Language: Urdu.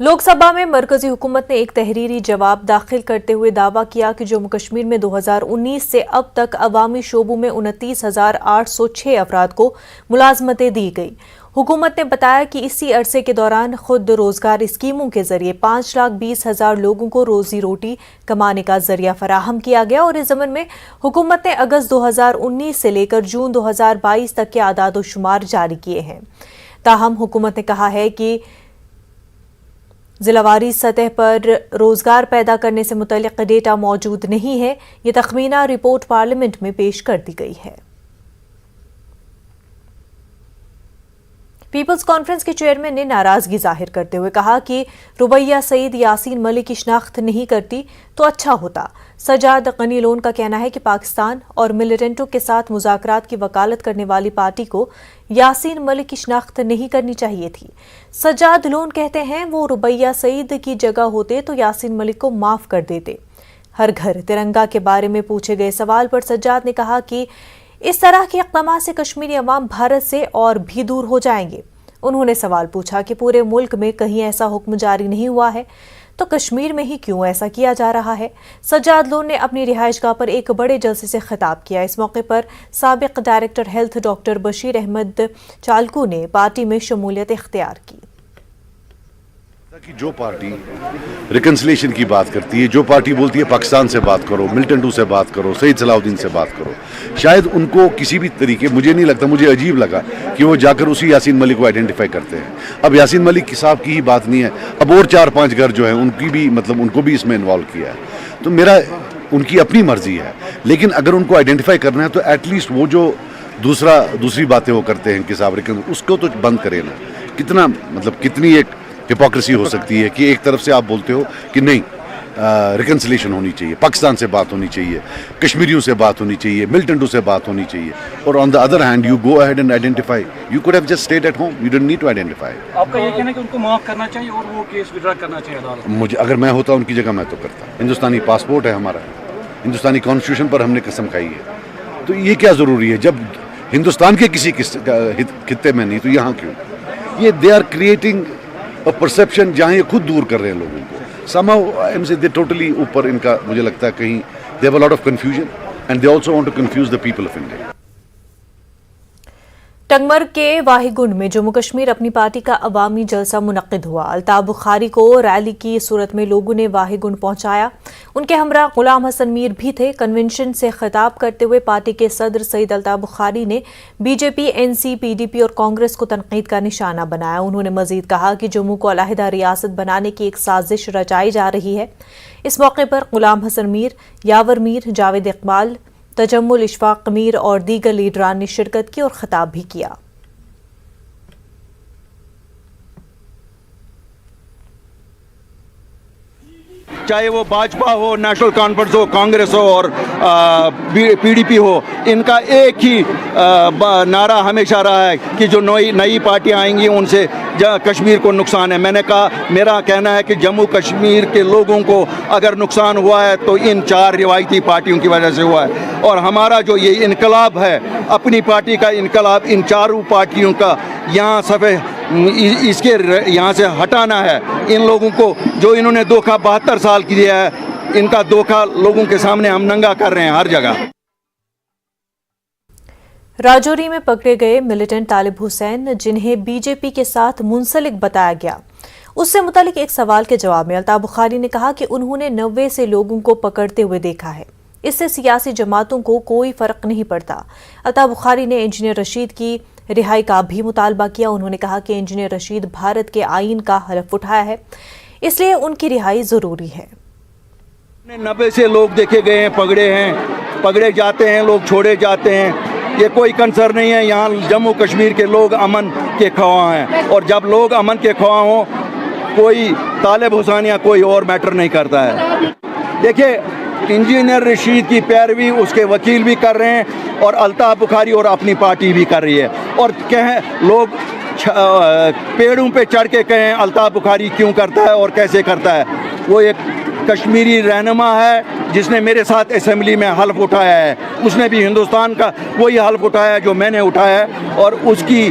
لوک سبھا میں مرکزی حکومت نے ایک تحریری جواب داخل کرتے ہوئے دعویٰ کیا کہ جموں کشمیر میں 2019 سے اب تک عوامی شعبوں میں 29,806 افراد کو ملازمتیں دی گئی۔ حکومت نے بتایا کہ اسی عرصے کے دوران خود روزگار اسکیموں کے ذریعے 5,20,000 لوگوں کو روزی روٹی کمانے کا ذریعہ فراہم کیا گیا، اور اس ضمن میں حکومت نے اگست 2019 سے لے کر جون 2022 تک کے اعداد و شمار جاری کیے ہیں۔ تاہم حکومت نے کہا ہے کہ ضلع واری سطح پر روزگار پیدا کرنے سے متعلق ڈیٹا موجود نہیں ہے۔ یہ تخمینہ رپورٹ پارلیمنٹ میں پیش کر دی گئی ہے۔ پیپلز کانفرنس کے چیئرمین نے ناراضگی ظاہر کرتے ہوئے کہا کہ ربیہ سعید یاسین ملک کی شناخت نہیں کرتی تو اچھا ہوتا۔ سجاد غنی لون کا کہنا ہے کہ پاکستان اور ملیٹنٹوں کے ساتھ مذاکرات کی وکالت کرنے والی پارٹی کو یاسین ملک کی شناخت نہیں کرنی چاہیے تھی۔ سجاد لون کہتے ہیں وہ ربیہ سعید کی جگہ ہوتے تو یاسین ملک کو معاف کر دیتے۔ ہر گھر ترنگا کے بارے میں پوچھے گئے سوال پر سجاد نے کہا کہ اس طرح کے اقدامات سے کشمیری عوام بھارت سے اور بھی دور ہو جائیں گے۔ انہوں نے سوال پوچھا کہ پورے ملک میں کہیں ایسا حکم جاری نہیں ہوا ہے تو کشمیر میں ہی کیوں ایسا کیا جا رہا ہے۔ سجاد لون نے اپنی رہائش گاہ پر ایک بڑے جلسے سے خطاب کیا۔ اس موقع پر سابق director health doctor Bashir Ahmad Chalkoo نے پارٹی میں شمولیت اختیار کی۔ جو پارٹی ریکنسلیشن کی بات کرتی ہے، جو پارٹی بولتی ہے پاکستان سے بات کرو، ملٹنٹو سے بات کرو، سید صلاح الدین سے بات کرو، شاید ان کو کسی بھی طریقے، مجھے نہیں لگتا، مجھے عجیب لگا کہ وہ جا کر اسی یاسین ملک کو آئیڈینٹیفائی کرتے ہیں۔ اب یاسین ملک صاحب کی ہی بات نہیں ہے، اب اور 4-5 گھر جو ہیں ان کی بھی ان کو بھی اس میں انوالو کیا ہے۔ تو ان کی اپنی مرضی ہے، لیکن اگر ان کو آئیڈینٹیفائی کرنا ہے تو ایٹ لیسٹ وہ جو دوسری باتیں وہ کرتے ہیں کہ صاحب اس کو تو بند کرے نا۔ کتنا کتنی ایک ہپوکریسی ہو سکتی ہے کہ ایک طرف سے آپ بولتے ہو کہ نہیں ریکنسلیشن ہونی چاہیے، پاکستان سے بات ہونی چاہیے، کشمیریوں سے بات ہونی چاہیے، ملٹنٹوں سے بات ہونی چاہیے، اور on the other hand you go ahead and identify. You could have just stayed at home, you don't need to identify. آپ کا یہ کہنا ہے کہ ان کو معاف کرنا چاہیے اور وہ کیس وڈرا کرنا چاہیے عدالت؟ مجھے اگر میں ہوتا ان کی جگہ میں تو کرتا۔ ہندوستانی پاسپورٹ ہے ہمارا، ہندوستانی کانسٹیٹیوشن پر ہم نے قسم کھائی ہے، تو یہ کیا ضروری ہے؟ جب ہندوستان کے کسی خطے میں نہیں تو یہاں کیوں؟ یہ دے آر کریٹنگ پرسپشن جہاں یہ خود دور کر رہے ہیں لوگوں کو۔ somehow دے ٹوٹلی اوپر ان کا مجھے لگتا ہے کہیں they have a lot of confusion and they also want to confuse the people of India۔ Tangmarg کے واہی گنڈ میں جموں کشمیر اپنی پارٹی کا عوامی جلسہ منعقد ہوا۔ الطاف بخاری کو ریلی کی صورت میں لوگوں نے واہی گنڈ پہنچایا۔ ان کے ہمراہ غلام حسن میر بھی تھے۔ کنونشن سے خطاب کرتے ہوئے پارٹی کے صدر سید الطاف بخاری نے B J P, N C, P D P اور کانگریس کو تنقید کا نشانہ بنایا۔ انہوں نے مزید کہا کہ جموں کو علیحدہ ریاست بنانے کی ایک سازش رچائی جا رہی ہے۔ اس موقع پر غلام حسن میر، یاور میر، جاوید اقبال، تجمل اشفاق میر اور دیگر لیڈران نے شرکت کی اور خطاب بھی کیا۔ چاہے وہ بھاجپا ہو، نیشنل کانفرنس ہو، کانگریس ہو اور پی ڈی پی ہو، ان کا ایک ہی نعرہ ہمیشہ رہا ہے کہ جو نئی پارٹیاں آئیں گی ان سے کشمیر کو نقصان ہے۔ میں نے کہا، میرا کہنا ہے کہ جموں کشمیر کے لوگوں کو اگر نقصان ہوا ہے تو ان 4 روایتی پارٹیوں کی وجہ سے ہوا ہے، اور ہمارا جو یہ انقلاب ہے، اپنی پارٹی کا انقلاب، ان 4 پارٹیوں کا یہاں اس کے یہاں سے ہٹانا ہے۔ ان لوگوں کو جو انہوں نے دھوکہ 72 سال کیا ہے، ان کا دھوکہ لوگوں کے سامنے ہم ننگا کر رہے ہیں ہر جگہ۔ راجوری میں پکڑے گئے ملیٹنٹ طالب حسین، جنہیں بی جے پی کے ساتھ منسلک بتایا گیا، اس سے متعلق ایک سوال کے جواب میں الطاف بخاری نے کہا کہ انہوں نے 90 سے لوگوں کو پکڑتے ہوئے دیکھا ہے، اس سے سیاسی جماعتوں کو کوئی فرق نہیں پڑتا۔ الطاف بخاری نے انجینئر رشید کی رہائی کا بھی مطالبہ کیا۔ انہوں نے کہا کہ انجینئر رشید بھارت کے آئین کا حلف اٹھایا ہے، اس لیے ان کی رہائی ضروری ہے۔ 90 سے لوگ دیکھے گئے ہیں، پکڑے جاتے ہیں، لوگ چھوڑے جاتے ہیں، یہ کوئی کنسر نہیں ہے۔ یہاں جموں کشمیر کے لوگ امن کے خواہاں ہیں، اور جب لوگ امن کے خواہاں ہوں، کوئی طالب حسین یا کوئی اور میٹر نہیں کرتا ہے۔ دیکھیے، انجینئر رشید کی پیروی اس کے وکیل بھی کر رہے ہیں، اور الطاف بخاری اور اپنی پارٹی بھی کر رہی ہے، اور لوگ پیڑوں پہ چڑھ کے کہیں الطاف بخاری کیوں کرتا ہے اور کیسے کرتا ہے۔ وہ ایک کشمیری رہنما ہے جس نے میرے ساتھ اسمبلی میں حلف اٹھایا ہے، اس نے بھی ہندوستان کا وہی حلف اٹھایا ہے جو میں نے اٹھایا ہے، اور اس کی